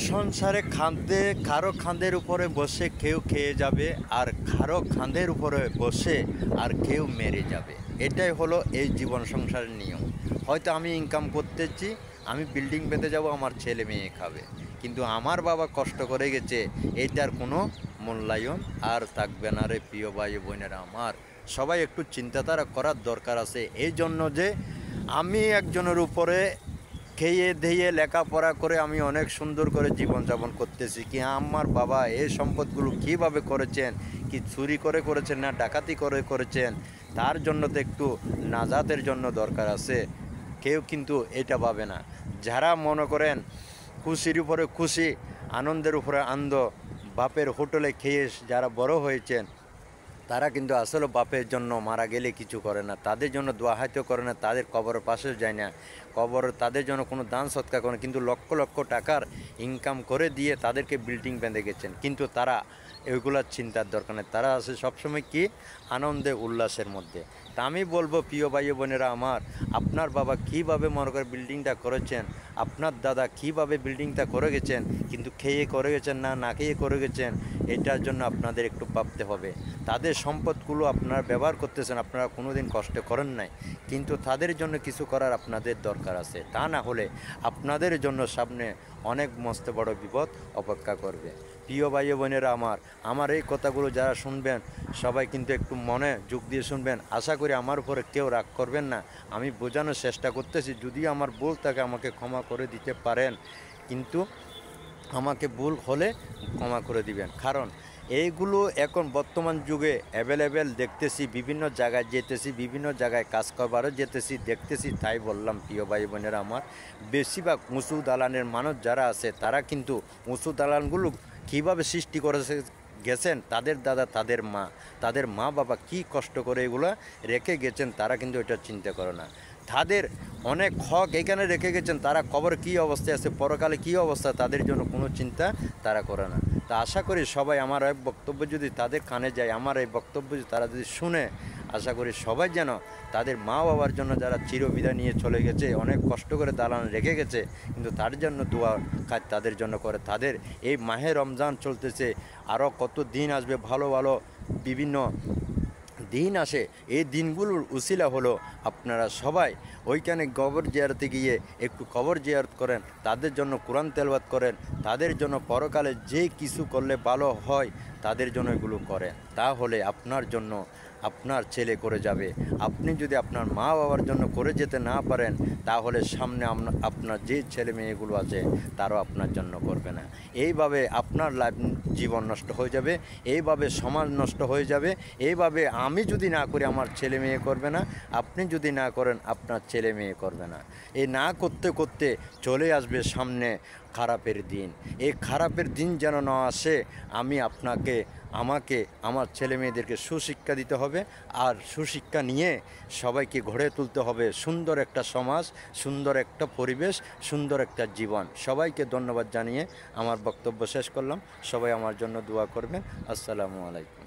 সংসারে কারো খান্দের উপরে বসে কেউ খেয়ে যাবে, আর কারো খান্দের উপরে বসে আর কেউ মেরে যাবে। এটাই হলো এই জীবন সংসারের নিয়ম। হয়তো আমি ইনকাম করতেছি, আমি বিল্ডিং পেতে যাব, আমার ছেলে মেয়ে খাবে, কিন্তু আমার বাবা কষ্ট করে গেছে, এইটার কোনো মূল্যায়ন আর থাকবে না রে প্রিয় ভাই বোনেরা আমার। সবাই একটু চিন্তাধারা করার দরকার আছে। এই জন্য যে আমি একজনের উপরে খেয়ে ধেয়ে লেখাপড়া করে আমি অনেক সুন্দর করে জীবনযাপন করতেছি, কি আমার বাবা এই সম্পদগুলো কীভাবে করেছেন, কি চুরি করে করেছেন না ডাকাতি করে করেছেন, তার জন্য তো একটু নাজাতের জন্য দরকার আছে। কেউ কিন্তু এটা পাবে না। যারা মনে করেন খুশির উপরে খুশি, আনন্দের উপরে আনন্দ, বাপের হোটেলে খেয়ে যারা বড় হয়েছেন, তারা কিন্তু আসলে বাপের জন্য মারা গেলে কিছু করে না, তাদের জন্য দোয়া হাইতো করে না, তাদের কবরের পাশেও যায় না, কবর তাদের জন্য কোনো দান সৎকার করে না, কিন্তু লক্ষ লক্ষ টাকার ইনকাম করে দিয়ে তাদেরকে বিল্ডিং বেঁধে গেছেন, কিন্তু তারা এগুলার চিন্তার দরকার নেই। তারা আছে সবসময় কি আনন্দে উল্লাসের মধ্যে। তা আমি বলবো প্রিয় ভাই বোনেরা আমার, আপনার বাবা কীভাবে মনে করে বিল্ডিংটা করেছেন, আপনার দাদা কীভাবে বিল্ডিংটা করে গেছেন, কিন্তু খেয়ে করে গেছেন না খেয়ে করে গেছেন, এটার জন্য আপনাদের একটু ভাবতে হবে। তাদের সম্পদগুলো আপনারা ব্যবহার করতেছেন, আপনারা কোনো দিন কষ্ট করেন নাই, কিন্তু তাদের জন্য কিছু করার আপনাদের দরকার আছে। তা না হলে আপনাদের জন্য সামনে অনেক মস্ত বড় বিপদ অপেক্ষা করবে। প্রিয় ভাই বোনেরা আমার এই কথাগুলো যারা শুনবেন, সবাই কিন্তু একটু মনে যোগ দিয়ে শুনবেন। আশা করি আমার উপরে কেউ রাগ করবেন না। আমি বোঝানোর চেষ্টা করতেছি, যদি আমার ভুল থাকে আমাকে ক্ষমা করে দিতে পারেন, কিন্তু আমাকে ভুল হলে ক্ষমা করে দিবেন। কারণ এইগুলো এখন বর্তমান যুগে অ্যাভেলেবেল দেখতেছি, বিভিন্ন জায়গায় যেতেছি, বিভিন্ন জায়গায় কাজ করবারও যেতেছি, দেখতেছি। তাই বললাম প্রিয় ভাই বোনেরা আমার, বেশিরভাগ উঁচু দালানের মানুষ যারা আছে, তারা কিন্তু উঁচু দালানগুলো কীভাবে সৃষ্টি করেছে গেছেন, তাদের দাদা তাদের মা বাবা কি কষ্ট করে এগুলো রেখে গেছেন, তারা কিন্তু এটা চিন্তা করে না। তাদের অনেক হক এখানে রেখে গেছেন, তারা কবর কী অবস্থায় আছে, পরকালে কী অবস্থা, তাদের জন্য কোনো চিন্তা তারা করে না। তা আশা করি সবাই আমার এই বক্তব্য যদি তাদের কানে যায়, আমার এই বক্তব্য যদি তারা যদি শুনে, আশা করি সবাই যেন তাদের মা বাবার জন্য যারা চিরবিদায় নিয়ে চলে গেছে, অনেক কষ্ট করে দালান রেখে গেছে, কিন্তু তার জন্য দোয়া কাজ তাদের জন্য করে। তাদের এই মাহে রমজান চলতেছে, আরও কত দিন আসবে, ভালো ভালো বিভিন্ন দিন আসে। এই দিনগুলোর উসিলা হলো আপনারা সবাই ওইখানে কবর জিয়ারতে গিয়ে একটু কবর জিয়ারত করেন, তাদের জন্য কোরআন তেলাওয়াত করেন, তাদের জন্য পরকালে যে কিছু করলে ভালো হয় তাদের জন্য এগুলো করেন। তাহলে আপনার জন্য আপনার ছেলে করে যাবে। আপনি যদি আপনার মা বাবার জন্য করে যেতে না পারেন, তাহলে সামনে আপনার যে ছেলে মেয়েগুলো আছে তারাও আপনার জন্য করবে না। এইভাবে আপনার লাইফ জীবন নষ্ট হয়ে যাবে, এইভাবে সমাজ নষ্ট হয়ে যাবে। এইভাবে আমি যদি না করি আমার ছেলে মেয়ে করবে না, আপনি যদি না করেন আপনার ছেলে মেয়ে করবে না। এই না করতে করতে চলে আসবে সামনে খারাপের দিন। এই খারাপের দিন যেন না আসে, আমাকে আমার ছেলে মেয়েদেরকে সুশিক্ষা দিতে হবে, আর সুশিক্ষা নিয়ে সবাইকে গড়ে তুলতে হবে সুন্দর একটা সমাজ, সুন্দর একটা পরিবেশ, সুন্দর একটা জীবন। সবাইকে ধন্যবাদ জানিয়ে আমার বক্তব্য শেষ করলাম। সবাই আমার জন্য দোয়া করবেন। আসসালামু আলাইকুম।